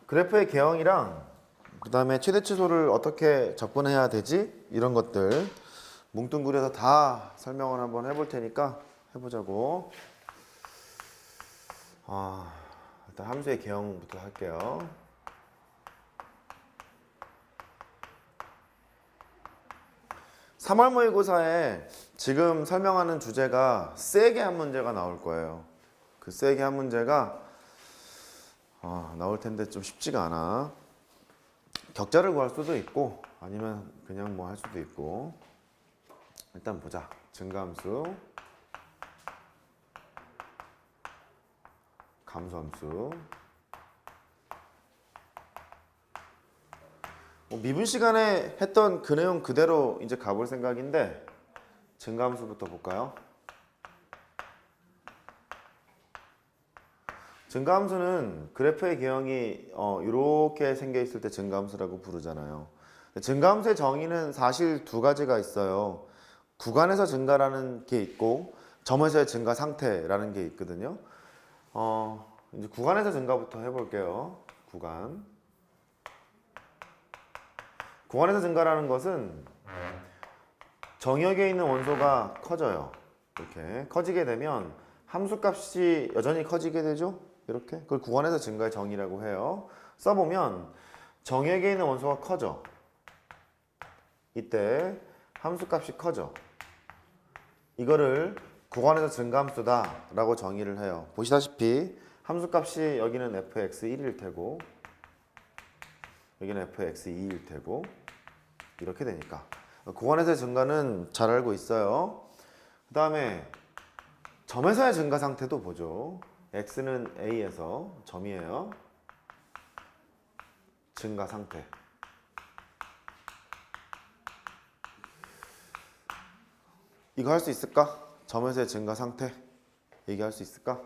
그래프의 개형이랑 그 다음에 최대치소를 어떻게 접근해야 되지? 이런 것들 뭉뚱그려서 다 설명을 한번 해볼 테니까 해보자고. 일단 함수의 개형부터 할게요. (3월) 모의고사에 지금 설명하는 주제가 세게 한 문제가 나올 거예요. 그 세게 한 문제가 나올 텐데 좀 쉽지가 않아. 격자를 구할 수도 있고 아니면 그냥 뭐 할 수도 있고. 일단 보자. 증가함수, 감소함수. 미분 시간에 했던 그 내용 그대로 이제 가볼 생각인데 증가함수부터 볼까요? 증가함수는 그래프의 개형이 이렇게 생겨 있을 때 증가함수라고 부르잖아요. 증가함수의 정의는 사실 두 가지가 있어요. 구간에서 증가라는 게 있고 점에서의 증가 상태라는 게 있거든요. 이제 구간에서 증가부터 해볼게요. 구간에서 증가라는 것은 정역에 있는 원소가 커져요. 이렇게 커지게 되면 함수값이 여전히 커지게 되죠. 이렇게 그걸 구간에서 증가의 정의라고 해요. 써보면 정역에 있는 원소가 커져. 이때 함수값이 커져. 이거를 구간에서 증가함수다 라고 정의를 해요. 보시다시피 함수값이 여기는 fx1일 테고 여기는 fx2일 테고 이렇게 되니까 구간에서의 증가는 잘 알고 있어요. 그 다음에 점에서의 증가 상태도 보죠. x는 a에서 점이에요. 증가 상태. 이거 할 수 있을까? 점에서의 증가 상태 얘기할 수 있을까?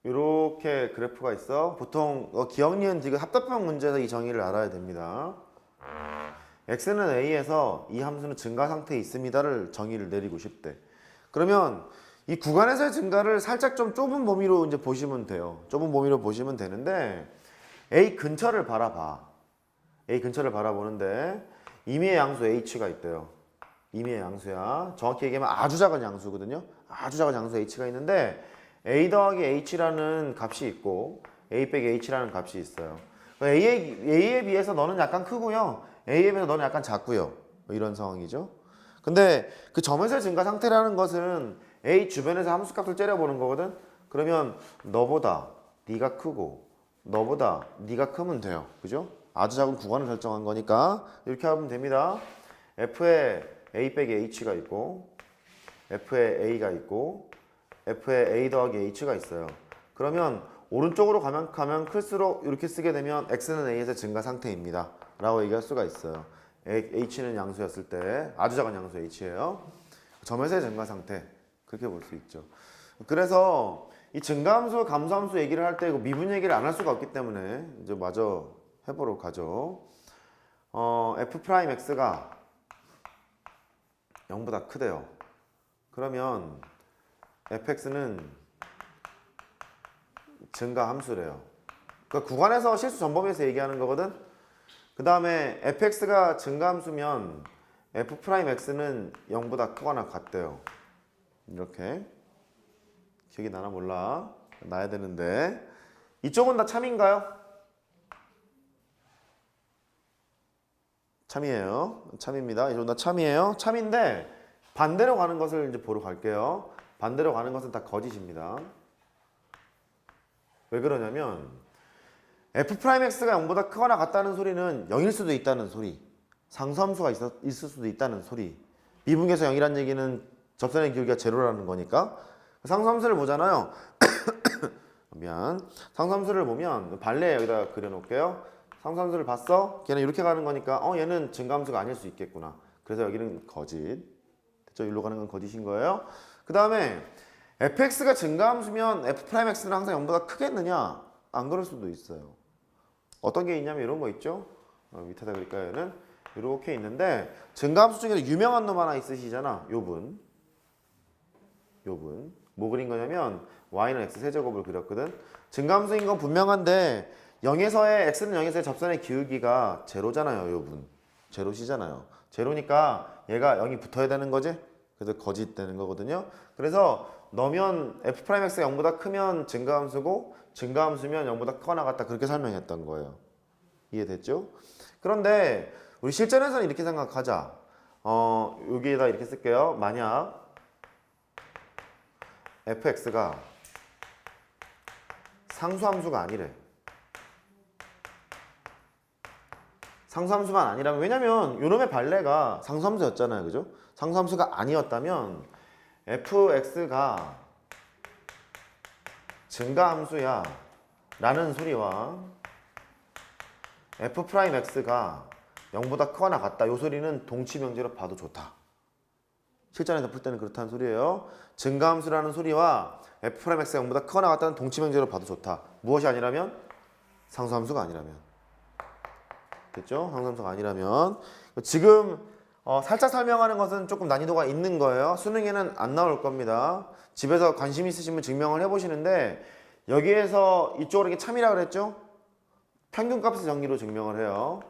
이렇게 그래프가 있어. 보통 기억, 니은, 디귿 합답형 문제에서 이 정의를 알아야 됩니다. x는 a에서 이 함수는 증가 상태에 있습니다를 정의를 내리고 싶대. 그러면 이 구간에서의 증가를 살짝 좀 좁은 범위로 이제 보시면 돼요. 좁은 범위로 보시면 되는데 a 근처를 바라봐. a 근처를 바라보는데 임의의 양수 h가 있대요. 임의의 양수야. 정확히 얘기하면 아주 작은 양수거든요. 아주 작은 양수 h가 있는데 a 더하기 h라는 값이 있고 a 빼기 h라는 값이 있어요. a에 비해서 너는 약간 크고요. a에 비해서 너는 약간 작고요. 뭐 이런 상황이죠. 근데 그 점에서의 증가 상태라는 것은 a 주변에서 함수값을 째려보는 거거든. 그러면 너보다 네가 크고 너보다 네가 크면 돼요. 그죠? 아주 작은 구간을 설정한 거니까 이렇게 하면 됩니다. f에 a 빼기 h가 있고 f에 a가 있고 f에 a 더하기 h가 있어요. 그러면 오른쪽으로 가면 클수록 이렇게 쓰게 되면 x는 a에서 증가 상태입니다 라고 얘기할 수가 있어요. h는 양수였을 때 아주 작은 양수 h예요. 점에서의 증가 상태 그렇게 볼 수 있죠. 그래서 이 증가함수, 감소함수 얘기를 할 때 미분 얘기를 안 할 수가 없기 때문에 이제 마저 해보러 가죠. f'x가 0보다 크대요. 그러면 fx는 증가함수래요. 그러니까 구간에서 실수 전범위에서 얘기하는 거거든. 그 다음에 fx가 증가함수면 f'x는 0보다 크거나 같대요. 이렇게 기억이 나나 몰라. 나야 되는데 이쪽은 다 참인가요? 참이에요. 참입니다. 이쪽은 다 참이에요. 참인데 반대로 가는 것을 이제 보러 갈게요. 반대로 가는 것은 다 거짓입니다. 왜 그러냐면 f'x가 0보다 크거나 같다는 소리는 0일 수도 있다는 소리, 상수함수가 있을 수도 있다는 소리, 미분계에서 0이라는 얘기는 접선의 기울기가 제로라는 거니까 상수함수를 보잖아요. 미안. 상수함수를 보면 발레 여기다 그려놓을게요. 상수함수를 봤어? 걔는 이렇게 가는 거니까 얘는 증가함수가 아닐 수 있겠구나. 그래서 여기는 거짓. 됐죠? 일로 가는 건 거짓인 거예요. 그 다음에 fx가 증가함수면 f'x는 항상 0보다 크겠느냐? 안 그럴 수도 있어요. 어떤 게 있냐면 이런 거 있죠? 밑에다 그릴까요? 얘는 이렇게 있는데 증가함수 중에서 유명한 놈 하나 있으시잖아. 요분 뭐 그린 거냐면 y는 x 세제곱을 그렸거든. 증가함수인 건 분명한데 0에서의 x는 0에서의 접선의 기울기가 제로잖아요, 요분. 제로시잖아요. 제로니까 얘가 0이 붙어야 되는 거지? 그래서 거짓 되는 거거든요. 그래서 넣으면 f'x가 0보다 크면 증가함수고 증가함수면 0보다 크거나 같다 그렇게 설명했던 거예요. 이해됐죠? 그런데 우리 실전에서는 이렇게 생각하자. 여기에다 이렇게 쓸게요. 만약 fx가 상수함수가 아니래. 상수함수가 아니라면, 왜냐면 요놈의 발레가 상수함수였잖아요, 그죠? 상수함수가 아니었다면 fx가 증가함수야 라는 소리와 f'x가 0보다 크거나 같다 이 소리는 동치명제로 봐도 좋다. 실전에서 풀 때는 그렇다는 소리예요. 증가함수라는 소리와 f'x가 0보다 크거나 같다는 동치명제로 봐도 좋다. 무엇이 아니라면? 상수함수가 아니라면. 됐죠? 상수함수가 아니라면. 지금 살짝 설명하는 것은 조금 난이도가 있는 거예요. 수능에는 안 나올 겁니다. 집에서 관심 있으시면 증명을 해보시는데 여기에서 이쪽으로 이렇게 참이라 그랬죠? 평균값의 정리로 증명을 해요.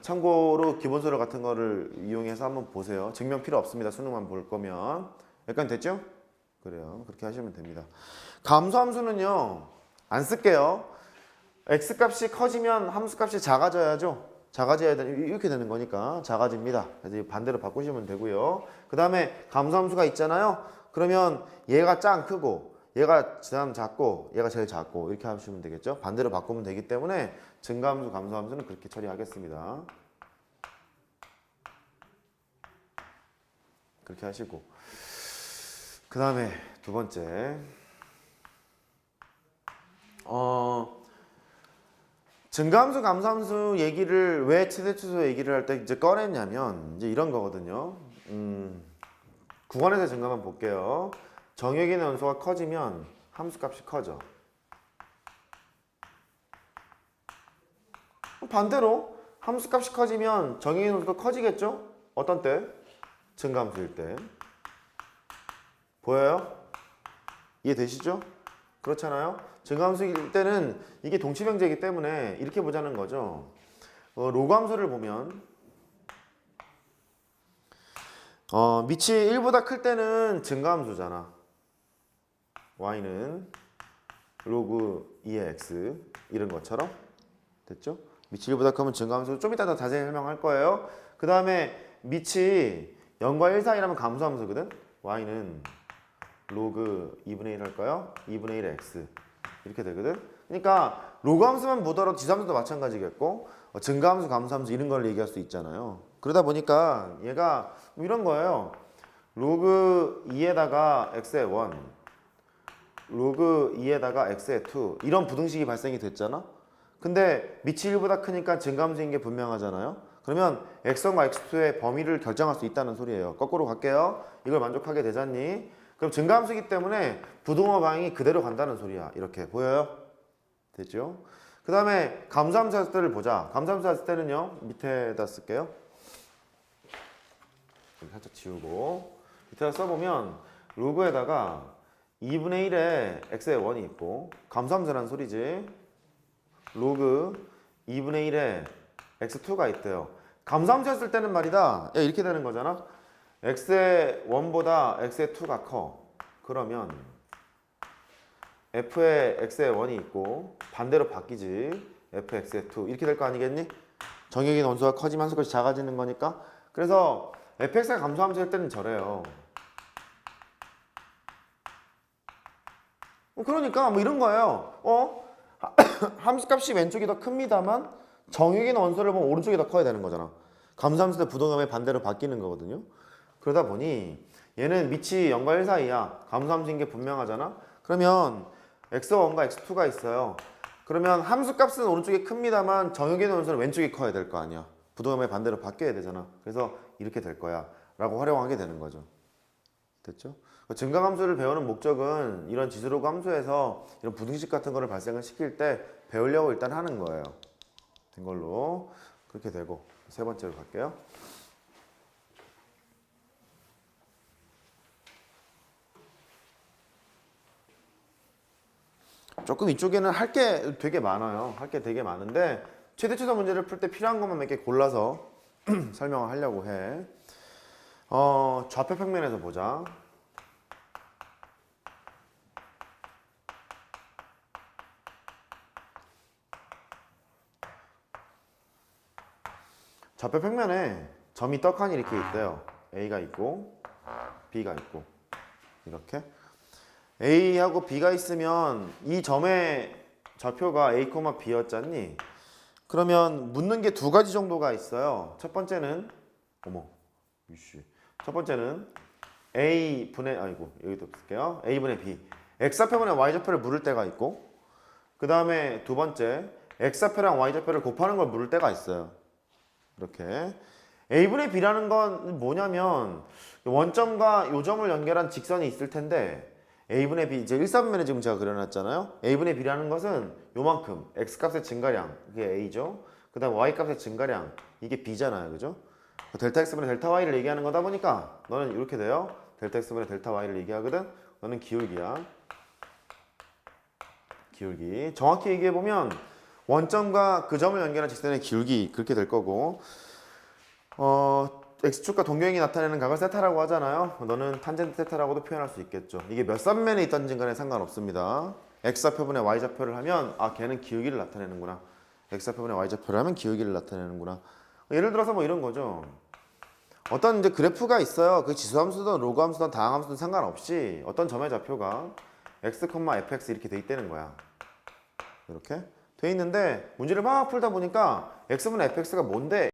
참고로 기본소설 같은 거를 이용해서 한번 보세요. 증명 필요 없습니다. 수능만 볼 거면. 약간 됐죠? 그래요. 그렇게 하시면 됩니다. 감소함수는요. 안 쓸게요. x값이 커지면 함수값이 작아져야죠. 작아져야 이렇게 되는 거니까 작아집니다. 그래서 반대로 바꾸시면 되고요. 그 다음에 감소함수가 있잖아요. 그러면 얘가 짱 크고 얘가 지난 작고 얘가 제일 작고 이렇게 하시면 되겠죠. 반대로 바꾸면 되기 때문에 증가함수, 감소함수는 그렇게 처리하겠습니다. 그렇게 하시고 그 다음에 두 번째 증가함수, 감소함수 얘기를 왜 최대치수 얘기를 할 때 이제 꺼냈냐면 이제 이런 거거든요. 9번에서 증가만 볼게요. 정역인의 원소가 커지면 함수값이 커져. 반대로 함수값이 커지면 정역인의 원소도 커지겠죠? 어떤 때? 증가함수일 때. 보여요? 이해되시죠? 그렇잖아요? 증가함수일 때는 이게 동치명제이기 때문에 이렇게 보자는 거죠. 로그함수를 보면 밑이 1보다 클 때는 증가함수잖아. y는 로그 2의 x 이런 것처럼 됐죠? 밑이 1보다 크면 증가함수 좀 이따 더 자세히 설명할 거예요. 그 다음에 밑이 0과 1 사이라면 감소함수거든. y는 로그 2분의 1 할까요? 2분의 1의 x 이렇게 되거든. 그러니까 로그함수만 보더라도 지수함수도 마찬가지겠고 증가함수, 감소함수 이런 걸 얘기할 수 있잖아요. 그러다 보니까 얘가 뭐 이런 거예요. 로그 2에다가 x의 1 로그 2에다가 x의 2 이런 부등식이 발생이 됐잖아. 근데 밑이 1보다 크니까 증가함수인 게 분명하잖아요. 그러면 x1과 x2의 범위를 결정할 수 있다는 소리예요. 거꾸로 갈게요. 이걸 만족하게 되잖니? 그럼 증가함수이기 때문에 부등호 방향이 그대로 간다는 소리야. 이렇게 보여요? 됐죠? 그 다음에 감소함수 했을 때를 보자. 감소함수 했을 때는요. 밑에다 쓸게요. 살짝 지우고 밑에다 써보면 로그에다가 2분의 1에 x의 1이 있고 감소함수라는 소리지. 로그 2분의 1에 x2가 있대요. 감소함수 했을 때는 말이다. 야, 이렇게 되는 거잖아. x의 1보다 x의 2가 커. 그러면 f의 x의 1이 있고 반대로 바뀌지. fx의 2 이렇게 될 거 아니겠니? 정역인 원소가 커지면 함수값이 작아지는 거니까. 그래서 fx가 감소함수 할 때는 저래요. 그러니까 뭐 이런 거예요. 함수값이 왼쪽이 더 큽니다만 정역인 원소를 보면 오른쪽이 더 커야 되는 거잖아. 감소함수 때 부동함의 반대로 바뀌는 거거든요. 그러다 보니 얘는 밑이 0과 1 사이야. 감소함수인 게 분명하잖아. 그러면 x1과 x2가 있어요. 그러면 함수값은 오른쪽이 큽니다만 정역인 원소는 왼쪽이 커야 될 거 아니야. 부동함의 반대로 바뀌어야 되잖아. 그래서 이렇게 될 거야 라고 활용하게 되는 거죠. 됐죠? 증가함수를 배우는 목적은 이런 지수로그 함수에서 이런 부등식 같은 거를 발생을 시킬 때 배우려고 일단 하는 거예요. 된 걸로 그렇게 되고 세 번째로 갈게요. 조금 이쪽에는 할 게 되게 많아요. 할 게 되게 많은데 최대 최소 문제를 풀 때 필요한 것만 몇 개 골라서 설명을 하려고 해. 좌표 평면에서 보자. 좌표 평면에 점이 떡하니 이렇게 있대요. A가 있고 B가 있고 이렇게 A하고 B가 있으면 이 점의 좌표가 A, B였잖니? 그러면 묻는 게 두 가지 정도가 있어요. 첫 번째는 첫 번째는 A분의 여기도 쓸게요. A분의 B X좌표분의 Y좌표를 물을 때가 있고 그 다음에 두 번째 X좌표랑 Y좌표를 곱하는 걸 물을 때가 있어요. 이렇게 A분의 B라는 건 뭐냐면 원점과 요점을 연결한 직선이 있을 텐데 A분의 B 이제 1사분면에 지금 제가 그려놨잖아요. A분의 B라는 것은 요만큼 X값의 증가량 그게 A죠. 그 다음 Y값의 증가량 이게 B잖아요. 그죠? 델타 X분의 델타 Y를 얘기하는 거다 보니까 너는 이렇게 돼요. 델타 X분의 델타 Y를 얘기하거든. 너는 기울기야. 기울기 정확히 얘기해보면 원점과 그 점을 연결한 직선의 기울기 그렇게 될 거고 X축과 동경이 나타내는 각을 세타라고 하잖아요. 너는 탄젠트 세타라고도 표현할 수 있겠죠. 이게 몇 삼면에 있던지 간에 상관없습니다. X좌표분의 Y좌표를 하면 걔는 기울기를 나타내는구나. X좌표분의 Y좌표를 하면 기울기를 나타내는구나. 예를 들어서 뭐 이런 거죠. 어떤 이제 그래프가 있어요. 그 지수함수든 로그함수든 다항함수든 상관없이 어떤 점의 좌표가 x, fx 이렇게 돼 있다는 거야. 이렇게 돼 있는데 문제를 막 풀다 보니까 x분의 fx가 뭔데?